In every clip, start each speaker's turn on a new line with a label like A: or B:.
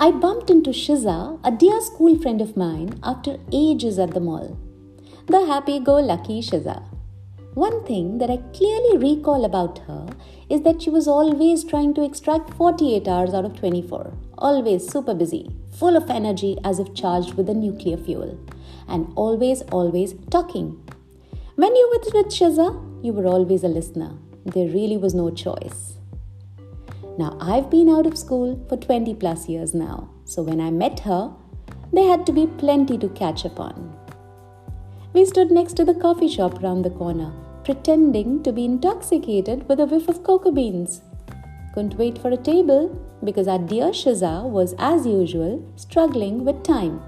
A: I bumped into Shiza, a dear school friend of mine, after ages at the mall. The happy-go-lucky Shiza. One thing that I clearly recall about her is that she was always trying to extract 48 hours out of 24. Always super busy, full of energy as if charged with a nuclear fuel. And always talking. When you were with Shiza, you were always a listener. There really was no choice. Now, I've been out of school for 20 plus years now. So when I met her, there had to be plenty to catch up on. We stood next to the coffee shop round the corner, pretending to be intoxicated with a whiff of cocoa beans. Couldn't wait for a table because our dear Shiza was, as usual, struggling with time.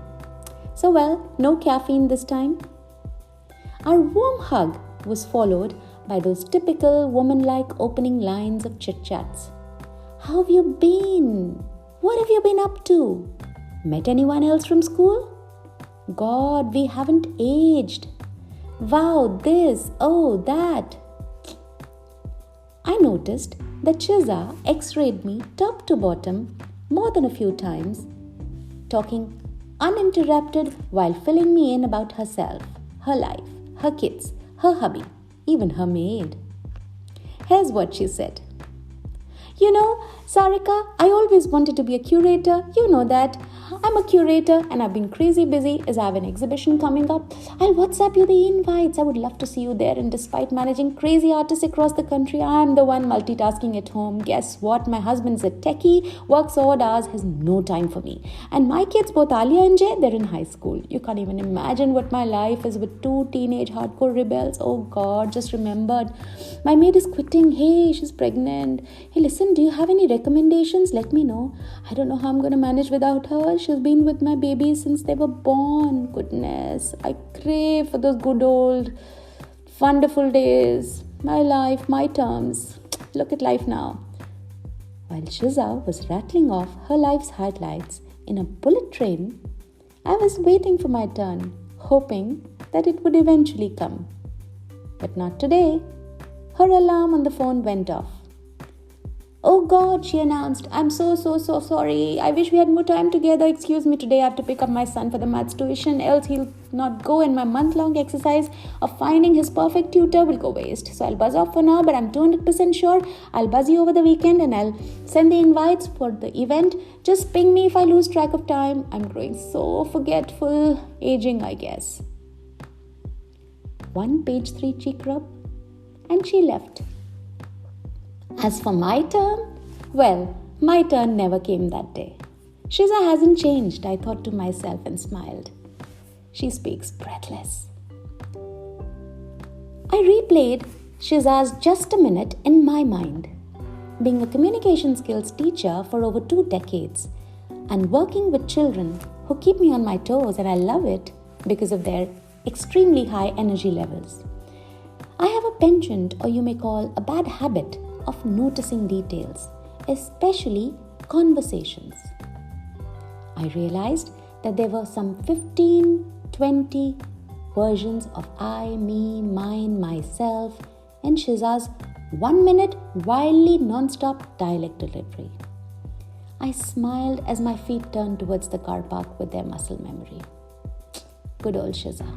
A: So no caffeine this time. Our warm hug was followed by those typical woman-like opening lines of chit-chats. How have you been? What have you been up to? Met anyone else from school? God, we haven't aged. Wow, this, oh, that. I noticed that Shiza x-rayed me top to bottom more than a few times, talking uninterrupted while filling me in about herself, her life, her kids, her hubby, even her maid. Here's what she said. You know, Sarika, I always wanted to be a curator. You know that. I'm a curator and I've been crazy busy as I have an exhibition coming up. I'll WhatsApp you the invites. I would love to see you there. And despite managing crazy artists across the country, I'm the one multitasking at home. Guess what? My husband's a techie, works odd hours, has no time for me. And my kids, both Alia and Jay, they're in high school. You can't even imagine what my life is with two teenage hardcore rebels. Oh God, just remembered. My maid is quitting. Hey, she's pregnant. Hey, listen, do you have any recommendations? Let me know. I don't know how I'm going to manage without her. She's been with my babies since they were born. Goodness, I crave for those good old, wonderful days. My life, my terms. Look at life now. While Shiza was rattling off her life's highlights in a bullet train, I was waiting for my turn, hoping that it would eventually come. But not today. Her alarm on the phone went off. Oh God, she announced, I'm so sorry. I wish we had more time together. Excuse me, today I have to pick up my son for the maths tuition, else he'll not go and my month-long exercise of finding his perfect tutor will go waste. So I'll buzz off for now, but I'm 200% sure I'll buzz you over the weekend and I'll send the invites for the event. Just ping me if I lose track of time. I'm growing so forgetful. Aging, I guess. One page 3 cheek rub and she left. As for my turn, my turn never came that day. Shiza hasn't changed, I thought to myself and smiled. She speaks breathless. I replayed Shiza's just a minute in my mind. Being a communication skills teacher for over 2 decades and working with children who keep me on my toes, and I love it because of their extremely high energy levels. I have a penchant, or you may call a bad habit, of noticing details, especially conversations. I realized that there were some 15-20 versions of I, me, mine, myself, and Shiza's 1 minute wildly non-stop dialect delivery. I smiled as my feet turned towards the car park with their muscle memory. Good old Shiza.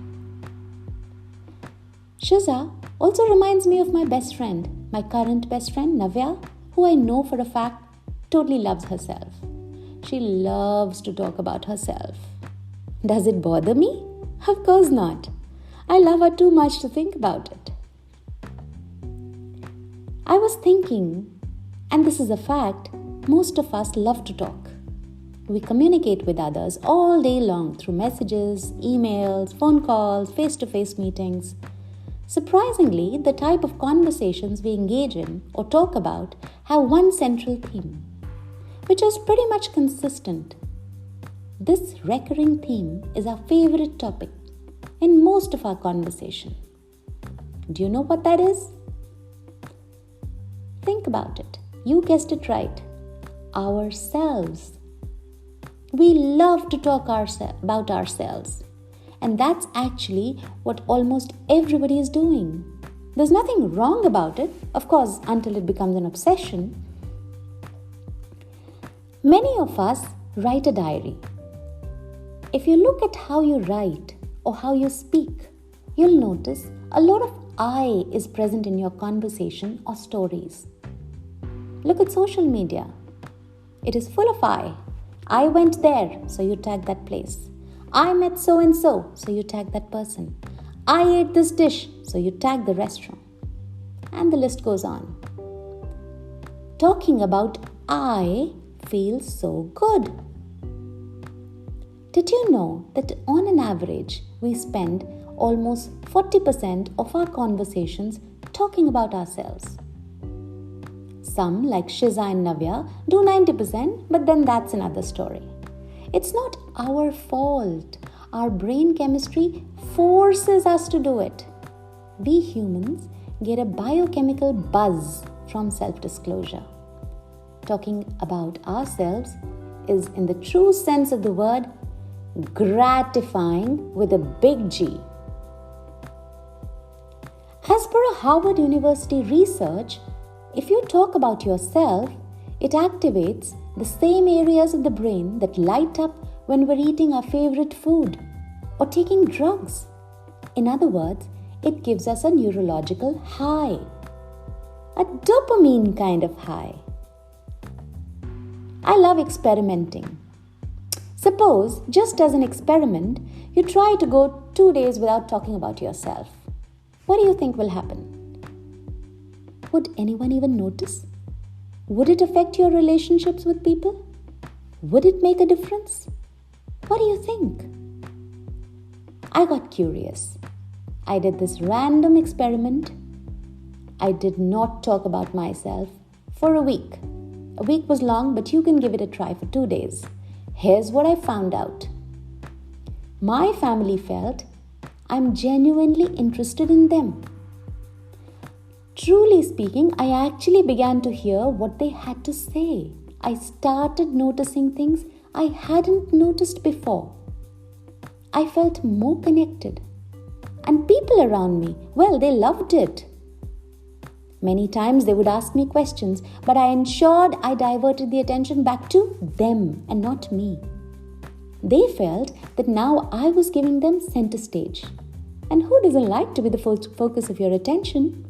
A: Shiza also reminds me of my best friend, my current best friend, Navya, who I know for a fact totally loves herself. She loves to talk about herself. Does it bother me? Of course not. I love her too much to think about it. I was thinking, and this is a fact, most of us love to talk. We communicate with others all day long through messages, emails, phone calls, face-to-face meetings. Surprisingly, the type of conversations we engage in or talk about have one central theme, which is pretty much consistent. This recurring theme is our favorite topic in most of our conversation. Do you know what that is? Think about it. You guessed it right. Ourselves. We love to talk about ourselves. And that's actually what almost everybody is doing. There's nothing wrong about it, of course, until it becomes an obsession. Many of us Write a diary. If you look at how you write or how you speak, you'll notice a lot of I is present in your conversation or stories. Look at social media. It is full of I. I went there, so you tag that place. I met so and so, so you tag that person. I ate this dish, so you tag the restaurant. And the list goes on. Talking about I feels so good. Did you know that on an average, we spend almost 40% of our conversations talking about ourselves? Some, like Shiza and Navya, do 90%, but then that's another story. It's not our fault. Our brain chemistry forces us to do it. We humans get a biochemical buzz from self-disclosure. Talking about ourselves is, in the true sense of the word, gratifying with a big G. As per a Harvard University research, if you talk about yourself, it activates the same areas of the brain that light up when we're eating our favorite food or taking drugs. In other words, it gives us a neurological high, a dopamine kind of high. I love experimenting. Suppose, just as an experiment, you try to go 2 days without talking about yourself. What do you think will happen? Would anyone even notice? Would it affect your relationships with people? Would it make a difference? What do you think? I got curious. I did this random experiment. I did not talk about myself for a week. A week was long, but you can give it a try for 2 days. Here's what I found out. My family felt I'm genuinely interested in them. Truly speaking, I actually began to hear what they had to say. I started noticing things I hadn't noticed before. I felt more connected. And people around me, well, they loved it. Many times they would ask me questions, but I ensured I diverted the attention back to them and not me. They felt that now I was giving them center stage. And who doesn't like to be the focus of your attention?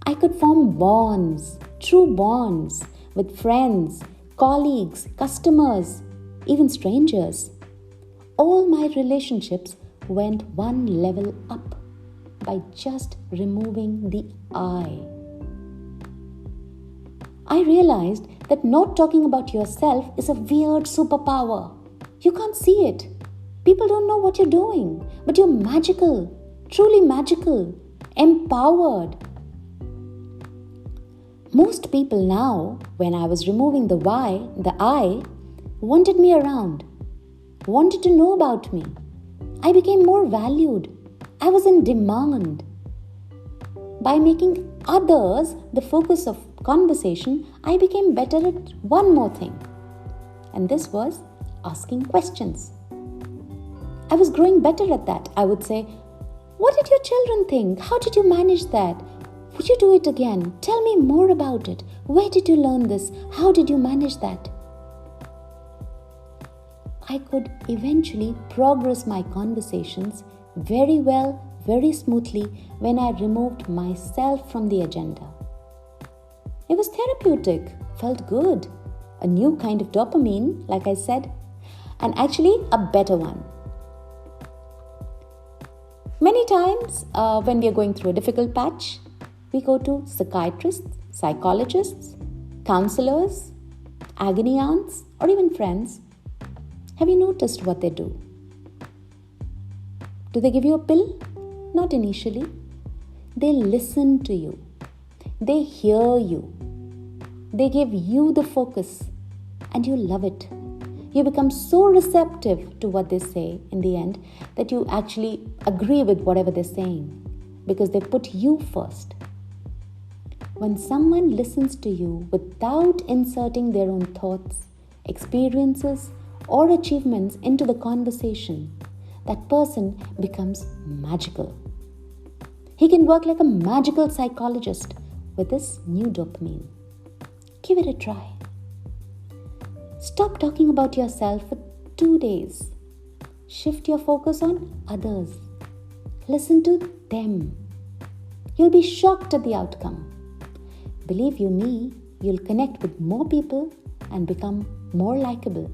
A: I could form bonds, true bonds, with friends, colleagues, customers, even strangers. All my relationships went one level up by just removing the I. I realized that not talking about yourself is a weird superpower. You can't see it. People don't know what you're doing, but you're magical, truly magical, empowered. Most people now, when I was removing the I, wanted me around, wanted to know about me. I became more valued. I was in demand. By making others the focus of conversation, I became better at one more thing. And this was asking questions. I was growing better at that. I would say, what did your children think? How did you manage that? Would you do it again? Tell me more about it. Where did you learn this? How did you manage that? I could eventually progress my conversations very well, very smoothly when I removed myself from the agenda. It was therapeutic, felt good, a new kind of dopamine, like I said, and actually a better one. Many times when we are going through a difficult patch, we go to psychiatrists, psychologists, counselors, agony aunts, or even friends. Have you noticed what they do? Do they give you a pill? Not initially. They listen to you. They hear you. They give you the focus, and you love it. You become so receptive to what they say in the end that you actually agree with whatever they're saying because they put you first. When someone listens to you without inserting their own thoughts, experiences, or achievements into the conversation, that person becomes magical. He can work like a magical psychologist with this new dopamine. Give it a try. Stop talking about yourself for 2 days. Shift your focus on others. Listen to them. You'll be shocked at the outcome. Believe you me, you'll connect with more people and become more likable.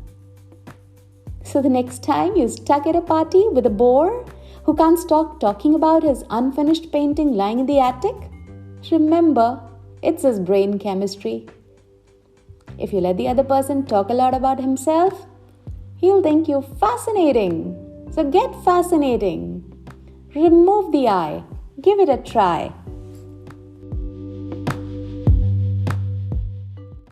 A: So the next time you're stuck at a party with a bore who can't stop talking about his unfinished painting lying in the attic, remember, it's his brain chemistry. If you let the other person talk a lot about himself, he'll think you fascinating. So get fascinating. Remove the I. Give it a try.